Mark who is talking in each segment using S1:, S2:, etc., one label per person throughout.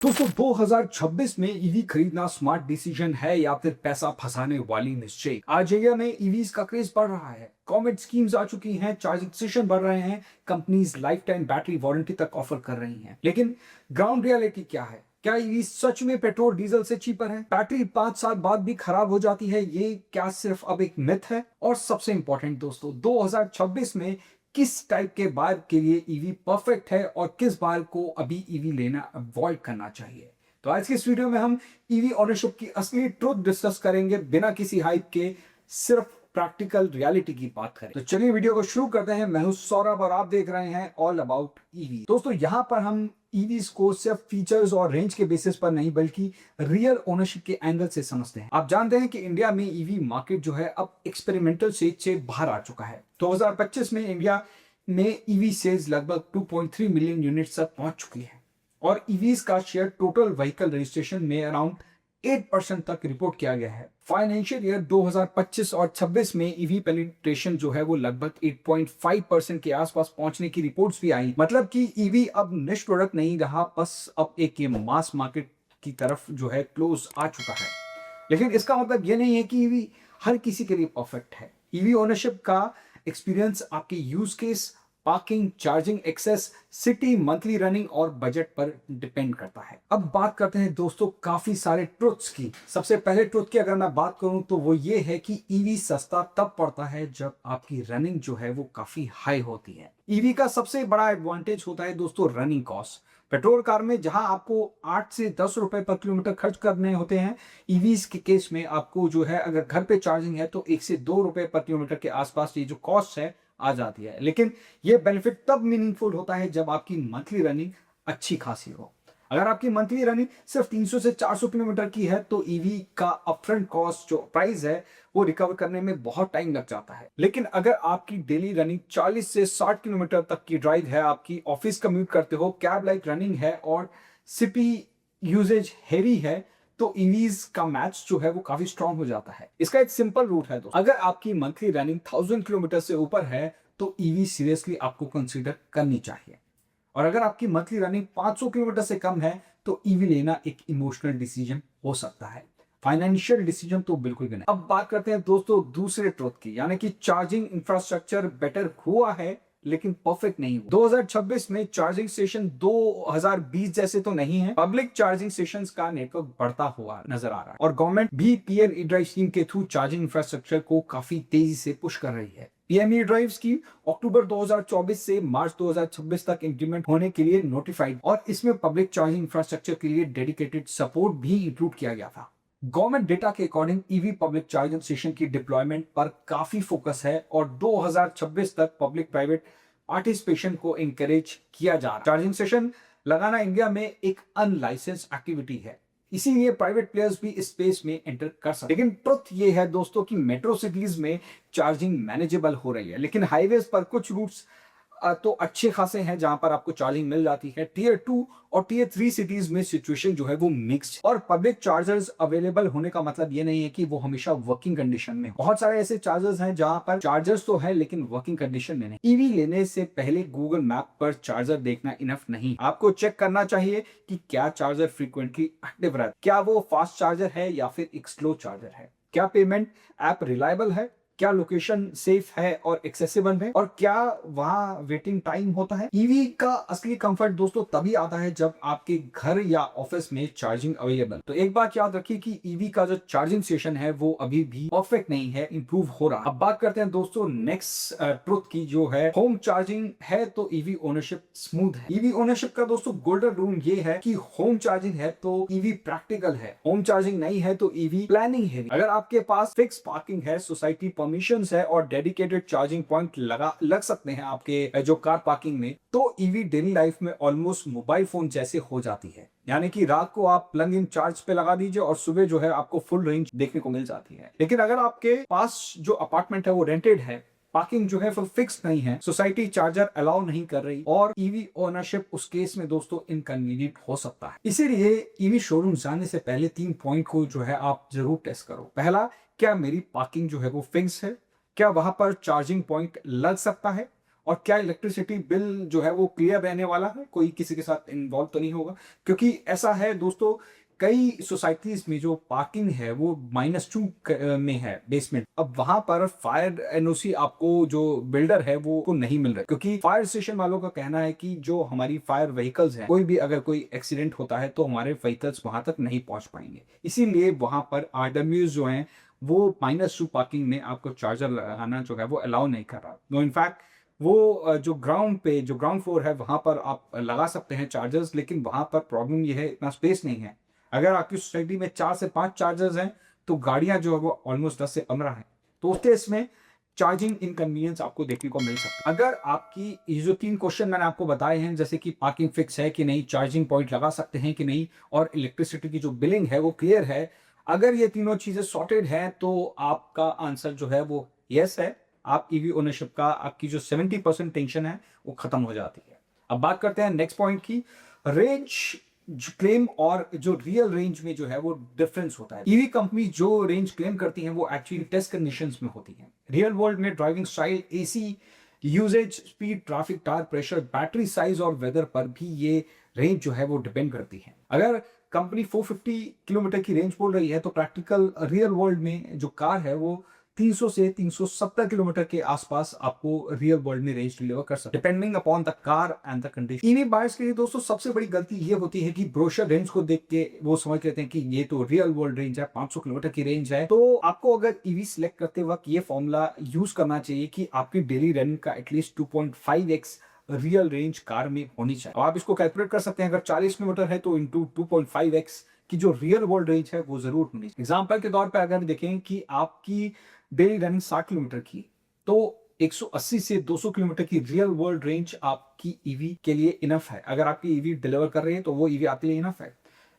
S1: दोस्तों 2026 में ईवी खरीदना स्मार्ट डिसीजन है या फिर पैसा फंसाने वाली मिस्टेक। आज इंडिया में ईवीज का क्रेज बढ़ रहा है, गवर्नमेंट स्कीम्स आ चुकी हैं, चार्जिंग स्टेशन बढ़ रहे हैं, companies life time battery warranty तक ऑफर कर रही हैं। लेकिन ग्राउंड रियलिटी क्या है? क्या ईवी सच में पेट्रोल डीजल से चीपर है? बैटरी 5 साल बाद भी खराब हो जाती है, ये क्या सिर्फ अब एक मिथ है? और सबसे इंपॉर्टेंट दोस्तों, 2026 में किस टाइप के बाइक के लिए ईवी परफेक्ट है और किस बाइक को अभी ईवी लेना अवॉइड करना चाहिए। तो आज की इस वीडियो में हम ईवी ओनरशिप की असली ट्रुथ डिस्कस करेंगे, बिना किसी हाइप के, सिर्फ प्रैक्टिकल रियलिटी की बात करें। तो चलिए वीडियो को शुरू करते हैं। मैं हूं सौरभ और आप देख रहे हैं ऑल अबाउट ईवी। दोस्तों यहां पर हम ईवीज को सिर्फ फीचर्स और रेंज के बेसिस पर नहीं बल्कि रियल ओनरशिप के एंगल से समझते हैं। आप जानते हैं कि इंडिया में ईवी मार्केट जो है अब एक्सपेरिमेंटल स्टेज से बाहर आ चुका है। 2025 में इंडिया में ईवी सेल्स लगभग 2.3 मिलियन यूनिट्स तक पहुंच चुकी है और ईवीज का शेयर टोटल व्हीकल रजिस्ट्रेशन में अराउंड 8% तक रिपोर्ट किया गया है। फाइनेंशियल ईयर 2025 और 26 में ईवी पेनिट्रेशन जो है वो लगभग 8.5% के आसपास पहुंचने की रिपोर्ट्स भी आई। मतलब कि ईवी अब निश प्रोडक्ट नहीं रहा, बस अब एक ये मास मार्केट की तरफ जो है क्लोज आ चुका है। लेकिन इसका मतलब ये नहीं है कि ईवी हर किसी के लिए परफेक्ट है। ईवी ओनरशिप का एक्सपीरियंस आपके use case, parking, charging access, city, monthly running और बजट पर डिपेंड करता है। अब बात करते हैं दोस्तों काफी सारे ट्रुथ्स की। सबसे पहले ट्रुथ की अगर मैं बात करूं तो वो ये है कि ईवी सस्ता तब पड़ता है जब आपकी रनिंग जो है वो काफी हाई होती है। ईवी का सबसे बड़ा एडवांटेज होता है दोस्तों रनिंग कॉस्ट। पेट्रोल कार में जहां आपको 8 से 10 रुपए पर किलोमीटर खर्च करने होते हैं, ईवीज के केस में आपको जो है अगर घर पे चार्जिंग है तो 1 से 2 रुपए पर किलोमीटर के आसपास ये जो कॉस्ट है आ जाती है। लेकिन ये बेनिफिट तब मीनिंगफुल होता है जब आपकी मंथली रनिंग अच्छी खासी हो। अगर आपकी मंथली रनिंग सिर्फ 300 से 400 किलोमीटर की है तो ईवी का अपफ्रंट कॉस्ट जो प्राइस है वो रिकवर करने में बहुत टाइम लग जाता है। लेकिन अगर आपकी डेली रनिंग 40 से 60 किलोमीटर तक की ड्राइव है, आपकी ऑफिस कम्यूट करते हो, कैब लाइक रनिंग है और सिटी यूजेज हेवी है, तो ईवीज का मैच जो है वो काफी स्ट्रांग हो जाता है। इसका एक सिंपल रूट है दोस्तों, अगर आपकी मंथली रनिंग 1000 किलोमीटर से ऊपर है तो ईवी सीरियसली आपको कंसीडर करनी चाहिए। और अगर आपकी मंथली रनिंग 500 किलोमीटर से कम है तो ईवी लेना एक इमोशनल डिसीजन हो सकता है, फाइनेंशियल डिसीजन तो बिल्कुल भी नहीं। अब बात करते हैं दोस्तों दूसरे ट्रुथ की, यानी कि चार्जिंग इंफ्रास्ट्रक्चर बेटर हुआ है लेकिन परफेक्ट नहीं हुआ। 2026 में चार्जिंग स्टेशन 2020 जैसे तो नहीं है। पब्लिक चार्जिंग स्टेशंस का नेटवर्क बढ़ता हुआ नजर आ रहा है और गवर्नमेंट भी पीएम ई ड्राइव स्कीम के थ्रू चार्जिंग इंफ्रास्ट्रक्चर को काफी तेजी से पुश कर रही है। पीएम ई ड्राइव स्कीम अक्टूबर 2024 से मार्च 2026 तक इंप्लीमेंट होने के लिए नोटिफाइड और इसमें पब्लिक चार्जिंग इंफ्रास्ट्रक्चर के लिए डेडिकेटेड सपोर्ट भी इंक्लूड किया गया था। गवर्नमेंट डेटा के according EV public charging station की डिप्लॉयमेंट पर काफी फोकस है और 2026 तक पब्लिक प्राइवेट पार्टिसिपेशन को इंकरेज किया जा रहा है। चार्जिंग स्टेशन लगाना इंडिया में एक अनलाइसेंस एक्टिविटी है, इसीलिए प्राइवेट प्लेयर्स भी इस स्पेस में एंटर कर सकते हैं। लेकिन ट्रुथ ये है दोस्तों कि मेट्रो सिटीज में चार्जिंग मैनेजेबल हो रही है, लेकिन हाईवेज पर कुछ रूट्स तो अच्छे खासे हैं जहां पर आपको चार्जिंग मिल जाती है। टीयर 2 और टीयर 3 सिटीज में सिचुएशन जो है वो मिक्स्ड और पब्लिक चार्जर्स अवेलेबल होने का मतलब ये नहीं है कि वो हमेशा वर्किंग कंडीशन में। बहुत सारे ऐसे चार्जर्स हैं जहां पर चार्जर्स तो है लेकिन वर्किंग कंडीशन में नहीं। ईवी लेने से पहले गूगल मैप पर चार्जर देखना इनफ नहीं, आपको चेक करना चाहिए कि क्या चार्जर फ्रीक्वेंटली एक्टिव रहता है, क्या वो फास्ट चार्जर है या फिर एक स्लो चार्जर है, क्या पेमेंट ऐप रिलायबल है, क्या लोकेशन सेफ है और एक्सेसिबल है और क्या वहां वेटिंग टाइम होता है। ईवी का असली कंफर्ट दोस्तों तभी आता है जब आपके घर या ऑफिस में चार्जिंग अवेलेबल। तो एक बात याद रखिए कि ईवी का जो चार्जिंग स्टेशन है वो अभी भी परफेक्ट नहीं है, इंप्रूव हो रहा। अब बात करते हैं दोस्तों नेक्स्ट ट्रुथ की, जो है होम चार्जिंग है तो ईवी ओनरशिप स्मूथ है। ईवी ओनरशिप का दोस्तों गोल्डन रूल ये है कि होम चार्जिंग है तो ईवी प्रैक्टिकल है, होम चार्जिंग नहीं है तो ईवी प्लानिंग है। अगर आपके पास फिक्स पार्किंग है, सोसाइटी परमिशंस है और डेडिकेटेड चार्जिंग पॉइंट लग सकते हैं आपके जो कार पार्किंग में, तो ईवी डेली लाइफ में ऑलमोस्ट मोबाइल फोन जैसे हो जाती है। यानी कि रात को आप प्लग इन चार्ज पे लगा दीजिए और सुबह जो है आपको फुल रेंज देखने को मिल जाती है। लेकिन अगर आपके पास जो अपार्टमेंट है वो रेंटेड है, पार्किंग जो है फिक्स नहीं है, सोसाइटी चार्जर अलाउ नहीं कर रही और ईवी ओनरशिप उस केस में दोस्तों इनकन्वीनियंट हो सकता है। इसीलिए ईवी शोरूम जाने से पहले 3 पॉइंट को जो है आप जरूर टेस्ट करो। पहला, क्या मेरी पार्किंग जो है वो फिक्स है, क्या वहां पर चार्जिंग पॉइंट लग सकता है, और क्या इलेक्ट्रिसिटी बिल जो है वो क्लियर रहने वाला है, कोई किसी के साथ इन्वॉल्व तो नहीं होगा? क्योंकि ऐसा है दोस्तों, कई सोसाइटीज में जो पार्किंग है वो -2 में है, बेसमेंट। अब वहां पर फायर एनओसी आपको जो बिल्डर है वो को नहीं मिल रहा है, क्योंकि फायर स्टेशन वालों का कहना है कि जो हमारी फायर व्हीकल्स हैं, कोई भी अगर कोई एक्सीडेंट होता है तो हमारे व्हीकल्स वहां तक नहीं पहुंच पाएंगे। इसीलिए वहां पर आरडब्ल्यूज जो हैं वो -2 पार्किंग में आपको चार्जर लगाना जो है वो अलाउ नहीं कर रहा। नो, इनफैक्ट वो जो ग्राउंड पे जो ग्राउंड फ्लोर है वहां पर आप लगा सकते हैं चार्जर्स, लेकिन वहां पर प्रॉब्लम ये है, इतना स्पेस नहीं है। अगर आपकी सोसाइटी में 4 से 5 चार्जर्स हैं तो गाड़ियां जो है वो ऑलमोस्ट 10 से 15 हैं, तो उस केस में चार्जिंग इनकन्वीनियंस आपको देखने को मिल सकता है। अगर आपकी ये जो 3 क्वेश्चन मैंने आपको बताए हैं, जैसे कि पार्किंग फिक्स है कि नहीं, चार्जिंग पॉइंट लगा सकते हैं कि नहीं, और इलेक्ट्रिसिटी की जो बिलिंग है वो क्लियर है, अगर ये तीनों चीजें सॉर्टेड हैं तो आपका आंसर जो है वो यस है। आप ईवी ओनरशिप का आपकी जो 70% टेंशन है वो खत्म हो जाती है। अब बात करते हैं नेक्स्ट पॉइंट की, रेंज क्लेम और जो रियल रेंज में जो है वो डिफरेंस होता है। ईवी कंपनी जो रेंज क्लेम करती हैं वो एक्चुअली टेस्ट कंडीशंस में होती हैं। रियल वर्ल्ड में driving style, AC usage, speed, traffic, tyre pressure, battery size और वेदर पर भी ये रेंज जो है वो डिपेंड करती है। अगर कंपनी 450 किलोमीटर की रेंज बोल रही है तो प्रैक्टिकल रियल वर्ल्ड में जो कार है वो 300 से 370 किलोमीटर के आसपास आपको रियल वर्ल्ड में रेंज डिलीवर कर सकते हैं, depending upon the car and the condition. EV buyers के लिए दोस्तों सबसे बड़ी गलती ये होती है कि ब्रोशर रेंज को देख के वो समझ लेते हैं कि ये तो रियल वर्ल्ड रेंज है, 500 किलोमीटर की रेंज है। तो आपको अगर ईवी सिलेक्ट करते वक्त ये फॉर्मूला यूज करना चाहिए कि आपकी डेली रन का at least 2.5x real range car में होनी चाहिए। आप इसको कैलकुलेट कर सकते हैं, अगर 40 किलोमीटर है तो इंटू 2.5x की जो रियल वर्ल्ड रेंज है वो जरूर होनी चाहिए। एग्जाम्पल के तौर पर अगर देखें कि आपकी डेली रनिंग 60 किलोमीटर की, तो 180 से 200 किलोमीटर की रियल वर्ल्ड रेंज आपकी ईवी के लिए इनफ है। अगर आपकी ईवी डिलीवर कर रही है तो वो ईवी आपके लिए इनफ है।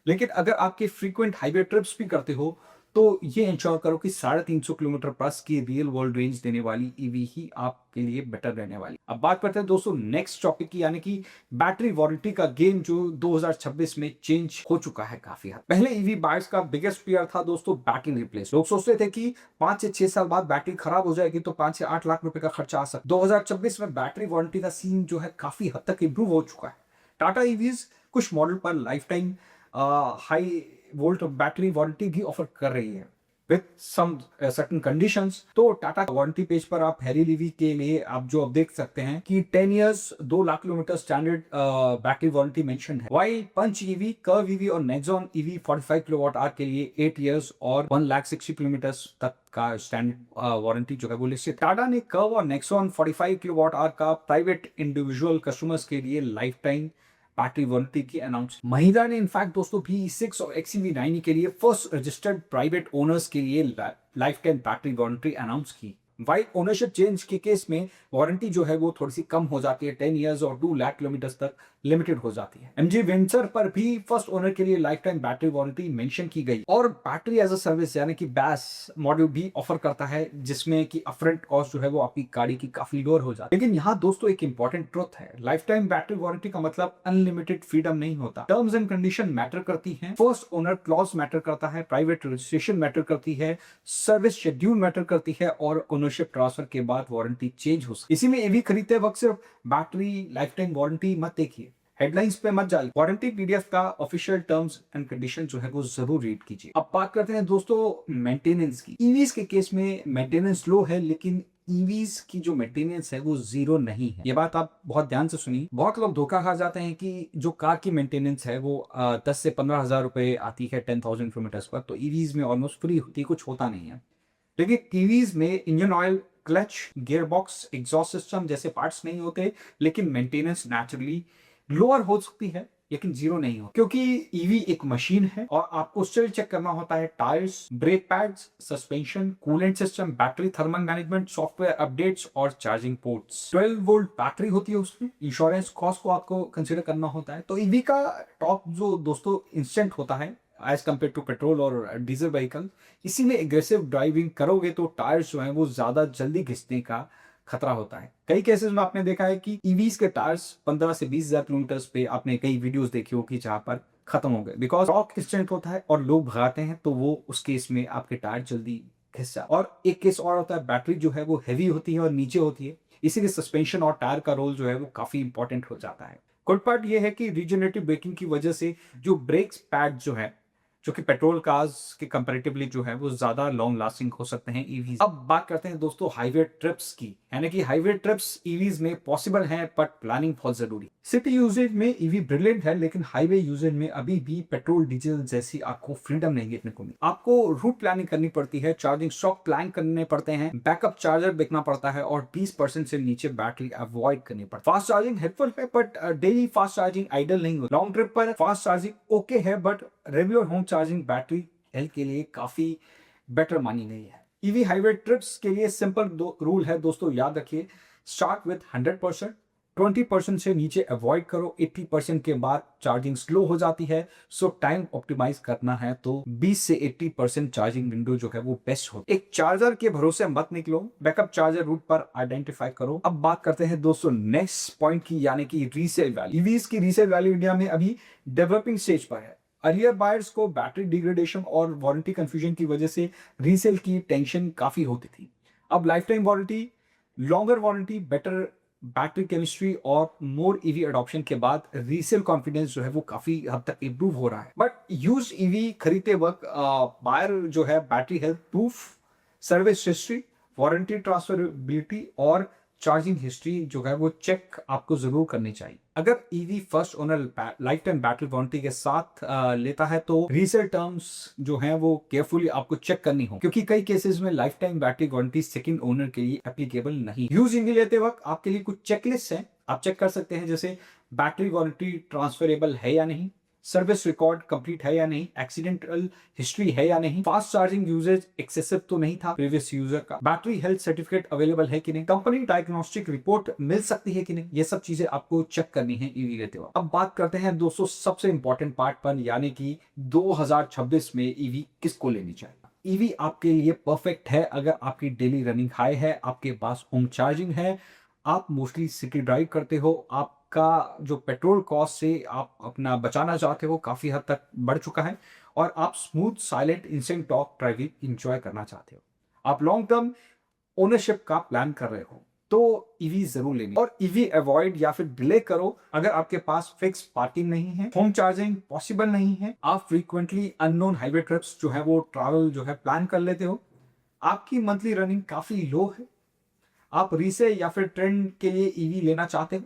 S1: लेकिन अगर आपके फ्रीक्वेंट हाईवे ट्रिप्स भी करते हो तो ये इंश्योर करो कि 350 किलोमीटर प्लस की रियल वर्ल्ड रेंज देने वाली ईवी ही आपके लिए बेटर रहने वाली। अब बात करते हैं दोस्तों नेक्स्ट टॉपिक की, यानी कि बैटरी वारंटी का गेम जो 2026 में चेंज हो चुका है काफी हद। पहले ईवी बायर्स का बिगेस्ट फियर था दोस्तों बैटरी रिप्लेस। लोग सोचते थे कि 5 से 6 साल बाद बैटरी खराब हो जाएगी तो 5 से 8 लाख रुपए का खर्चा आ सकता। 2026 में बैटरी वारंटी का सीन जो है काफी हद तक इंप्रूव हो चुका है। टाटा ईवीज कुछ मॉडल पर life time high volt battery warranty भी ऑफर कर रही है विथ सम सर्टेन कंडीशंस। तो टाटा वारंटी पेज पर आप हैरी लीवी के लिए आप जो अब देख सकते हैं कि 10 years 2 lakh kilometre standard battery warranty mention है। While Punch EV, Curvv EV और नेक्सॉन ईवी 45 किलोवाट आवर के लिए 8 इयर्स और 1,60,000 किलोमीटर तक का स्टैंडर्ड वारंटी जो है वो लिस्टेड। टाटा ने कर्व और नेक्सॉन 45 किलोवाट आवर का प्राइवेट इंडिविजुअल कस्टमर्स के लिए लाइफ टाइम बैटरी वारंटी की अनाउंस। महिंद्रा ने इनफैक्ट दोस्तों V6 और XUV90 के लिए फर्स्ट रजिस्टर्ड प्राइवेट ओनर्स के लिए life time battery warranty announce की। वाइल ओनरशिप चेंज के केस में वारंटी जो है वो थोड़ी सी कम हो जाती है, 10 इयर्स और 2 लाख किलोमीटर तक लिमिटेड हो जाती है। MG वेंचर पर भी फर्स्ट ओनर के लिए life time battery warranty mention की गई और बैटरी एज अ सर्विस यानी कि बैस मॉड्यूल भी ऑफर करता है, जिसमें कि अपफ्रंट कॉस्ट जो है वो आपकी गाड़ी की काफी लोअर हो जाती है। लेकिन यहाँ दोस्तों एक इंपॉर्टेंट ट्रुथ है, लाइफ टाइम बैटरी वारंटी का मतलब अनलिमिटेड फ्रीडम नहीं होता। टर्म्स एंड कंडीशन मैटर करती है, फर्स्ट ओनर क्लॉज मैटर करता है, प्राइवेट रजिस्ट्रेशन मैटर करती है, सर्विस शेड्यूल मैटर करती है और ओनरशिप ट्रांसफर के बाद वारंटी चेंज हो सकती है। इसी में ये भी खरीदते वक्त सिर्फ बैटरी लाइफ टाइम वारंटी मत देखिए, हेडलाइंस पे मत जाइए, वारंटी पीडीएफ का ऑफिशियल टर्म्स एंड कंडीशन जो है वो जरूर रीड कीजिए। अब बात करते हैं दोस्तों मेंटेनेंस की। ईवीज के केस में मेंटेनेंस लो है, लेकिन ईवीज की जो मेंटेनेंस है वो जीरो नहीं है। ये बात आप बहुत ध्यान से सुनिए। बहुत लोग धोखा खा जाते हैं कि जो कार की मेंटेनेंस है वो 10 से 15,000 रुपए आती है 10,000 किलोमीटर पर, तो ईवीज में ऑलमोस्ट फ्री होती है, कुछ होता नहीं है। लेकिन ईवीज में engine oil, clutch, gear box, exhaust system जैसे पार्ट्स नहीं होते, लेकिन मेंटेनेंस नेचुरली लोअर हो सकती है लेकिन जीरो नहीं हो, क्योंकि ईवी एक मशीन है और आपको स्टिल चेक करना होता है tyres, brake pads, suspension, coolant system, battery thermal management, software updates और चार्जिंग पोर्ट्स। 12 वोल्ट बैटरी होती है उसमें, इंश्योरेंस कॉस्ट को आपको कंसीडर करना होता है। तो ईवी का टॉप जो दोस्तों इंस्टेंट होता है एज कम्पेयर टू पेट्रोल और डीजल व्हीकल, इसीलिए एग्रेसिव ड्राइविंग करोगे तो टायर्स जो है वो ज्यादा जल्दी घिसने का खतरा होता है। कई केसेस में आपने देखा है कि ईवीज के टायर्स 15 से 20,000 किलोमीटर पे आपने कई वीडियोस देखी होगी जहां पर खत्म हो गए, बिकॉज टॉर्क इंस्टेंट होता है और लोग भगाते हैं, तो वो उस केस में आपके टायर जल्दी हिस्सा। और एक केस और होता है, बैटरी जो है वो हैवी होती है और नीचे होती है, इसीलिए सस्पेंशन और टायर का रोल जो है वो काफी इंपॉर्टेंट हो जाता है। गुड पार्ट ये है कि रीजनरेटिव ब्रेकिंग की वजह से जो ब्रेक्स पैड जो है, जो कि पेट्रोल कार्स के कंपैरेटिवली जो है वो ज्यादा लॉन्ग लास्टिंग हो सकते हैं ईवी। अब बात करते हैं दोस्तों हाईवे ट्रिप्स की, यानी कि हाईवे ट्रिप्स ईवीज में पॉसिबल हैं बट प्लानिंग बहुत जरूरी। सिटी यूजेज में ईवी ब्रिलियंट है, लेकिन हाईवे यूजेज में अभी भी पेट्रोल डीजल जैसी आपको फ्रीडम नहीं देखने को मिली। आपको रूट प्लानिंग करनी पड़ती है, चार्जिंग स्टॉक प्लान करने पड़ते हैं, बैकअप चार्जर देखना पड़ता है और 20% से नीचे बैटरी अवॉइड करनी पड़ती है। फास्ट चार्जिंग हेल्पफुल है but daily fast charging ideal नहीं होती। लॉन्ग ट्रिप पर फास्ट चार्जिंग ओके है but regular home charging battery health के लिए काफी बेटर मानी गई है। ईवी हाईवे ट्रिप्स के लिए सिंपल रूल है दोस्तों, याद रखिए, स्टार्ट विथ 100%, 20% से नीचे अवॉइड करो, 80% के बाद चार्जिंग स्लो हो जाती है। सो टाइम ऑप्टिमाइज करना है तो 20 से 80% चार्जिंग विंडो जो है वो बेस्ट हो। एक चार्जर के भरोसे मत निकलो, बैकअप चार्जर रूट पर आइडेंटिफाई करो। अब बात करते हैं दोस्तों नेक्स्ट पॉइंट की, यानी कि रीसेल वैल्यू। ईवीज की रीसेल वैल्यू इंडिया में अभी डेवलपिंग स्टेज पर है। अर्लियर बायर्स को बैटरी डिग्रेडेशन और वारंटी कंफ्यूजन की वजह से रीसेल की टेंशन काफी होती थी। अब life time warranty, longer warranty, better battery chemistry और मोर ईवी अडॉप्शन के बाद रीसेल कॉन्फिडेंस जो है वो काफी हद तक इंप्रूव हो रहा है। बट यूज ईवी खरीदते वक्त बायर जो है battery health proof, service history, warranty transferability और चार्जिंग हिस्ट्री जो है वो चेक आपको जरूर करनी चाहिए। अगर EV first owner life time battery warranty के साथ लेता है तो रीसेल टर्म्स जो हैं वो केयरफुली आपको चेक करनी हो, क्योंकि कई केसेस में life time battery warranty second owner के लिए एप्लीकेबल नहीं। यूज ईवी लेते वक्त आपके लिए कुछ चेकलिस्ट हैं, आप चेक कर सकते हैं, जैसे बैटरी वारंटी ट्रांसफरेबल है या नहीं, सर्विस रिकॉर्ड कंप्लीट है या नहीं, एक्सीडेंटल हिस्ट्री है या नहीं, फास्ट चार्जिंग यूजेज एक्सेसिव तो नहीं था प्रीवियस यूजर का, बैटरी हेल्थ सर्टिफिकेट अवेलेबल है कि नहीं, कंपनी डायग्नोस्टिक रिपोर्ट मिल सकती है कि नहीं, ये सब चीजें आपको चेक करनी है ईवी लेते वक्त। अब बात करते हैं दोस्तों सबसे इंपॉर्टेंट पार्ट पर, यानी कि 2026 में ईवी किसको लेनी चाहिए। ईवी आपके लिए परफेक्ट है अगर आपकी डेली रनिंग हाई है, आपके पास होम चार्जिंग है, आप मोस्टली सिटी ड्राइव करते हो, आपका जो पेट्रोल कॉस्ट से आप अपना बचाना चाहते हो काफी हद तक बढ़ चुका है, और आप smooth silent instant talk driving enjoy करना चाहते हो, आप लॉन्ग टर्म ओनरशिप का प्लान कर रहे हो, तो ईवी जरूर लेनी। और ईवी अवॉइड या फिर डिले करो अगर आपके पास फिक्स पार्किंग नहीं है, होम चार्जिंग पॉसिबल नहीं है, आप फ्रीक्वेंटली अननोन हाईवे ट्रिप्स जो है वो ट्रैवल जो है प्लान कर लेते हो, आपकी मंथली रनिंग काफी लो है, आप रीसेल या फिर ट्रेंड के लिए ईवी लेना चाहते हो,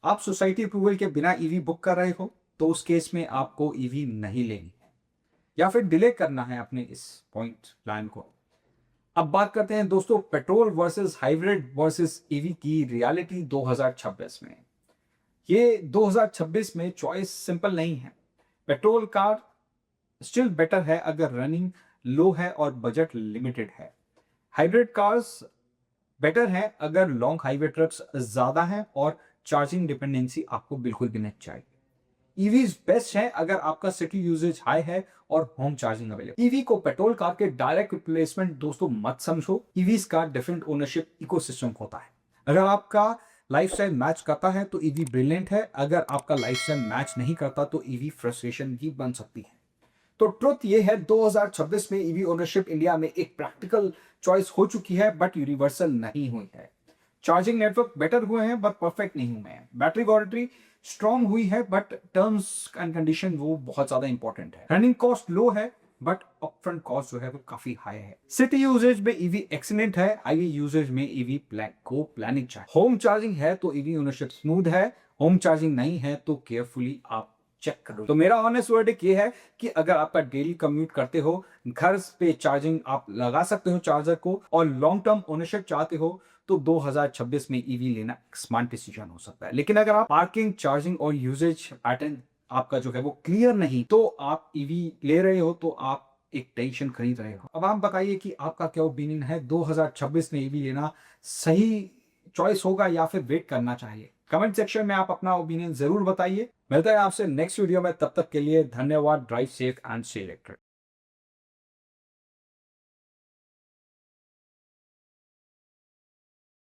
S1: आप सोसाइटी अप्रूवल के बिना ईवी बुक कर रहे हो, तो उस केस में आपको ईवी नहीं लेनी है या फिर डिले करना है अपने इस पॉइंट प्लान को। अब बात करते हैं दोस्तों petrol versus hybrid versus EV की रियलिटी 2026 में। ये 2026 में चॉइस सिंपल नहीं है। पेट्रोल कार स्टिल बेटर है अगर रनिंग लो है और बजट लिमिटेड है। हाइब्रिड कार्स बेटर है अगर लॉन्ग हाईवे ट्रिप्स ज्यादा है और चार्जिंग डिपेंडेंसी आपको बिल्कुल भी नहीं चाहिए। ईवीज बेस्ट है अगर आपका सिटी यूजेज हाई है और होम चार्जिंग अवेलेबल। ईवी को पेट्रोल कार के डायरेक्ट रिप्लेसमेंट दोस्तों मत समझो, ईवीज का डिफरेंट ओनरशिप इकोसिस्टम होता है। अगर आपका लाइफस्टाइल मैच करता है तो ईवी ब्रिलियंट है, अगर आपका लाइफस्टाइल मैच नहीं करता तो ईवी फ्रस्ट्रेशन भी बन सकती है। तो ट्रुथ ये है 2026 में ईवी ओनरशिप इंडिया में एक प्रैक्टिकल चॉइस हो चुकी है बट यूनिवर्सल नहीं हुई है। चार्जिंग नेटवर्क बेटर हुए हैं बट परफेक्ट नहीं हुए हैं। बैटरी वारंटी स्ट्रांग हुई है बट टर्म्स एंड कंडीशन वो बहुत ज्यादा इंपॉर्टेंट है। रनिंग कॉस्ट लो है बट अपफ्रंट कॉस्ट जो है वो काफी हाई है। सिटी यूजेज में ईवी एक्सीलेंट है, हाईवे यूजेज में ईवी प्लानिंग चाहिए। होम चार्जिंग है तो ईवी ओनरशिप स्मूथ है, होम चार्जिंग नहीं है तो केयरफुली आप चेक करो। तो मेरा ऑनेस्ट वर्डिक्ट ये है कि अगर आपका डेली कम्यूट करते हो, घर पे चार्जिंग आप लगा सकते हो चार्जर को, और लॉन्ग टर्म ओनरशिप चाहते हो तो 2026 में ईवी लेना एक स्मार्ट डिसीजन हो सकता है। लेकिन अगर आप पार्किंग, चार्जिंग और यूजेज पैटर्न आपका जो है वो क्लियर नहीं, तो आप ईवी ले रहे हो तो आप एक टेंशन खरीद रहे हो। अब आप बताइए कि आपका क्या ओपिनियन है, 2026 में ईवी लेना सही चॉइस होगा या फिर वेट करना चाहिए। कमेंट सेक्शन में आप अपना ओपिनियन जरूर बताइए। मिलता है आपसे नेक्स्ट वीडियो में, तब तक के लिए धन्यवाद। Drive safe and stay electric.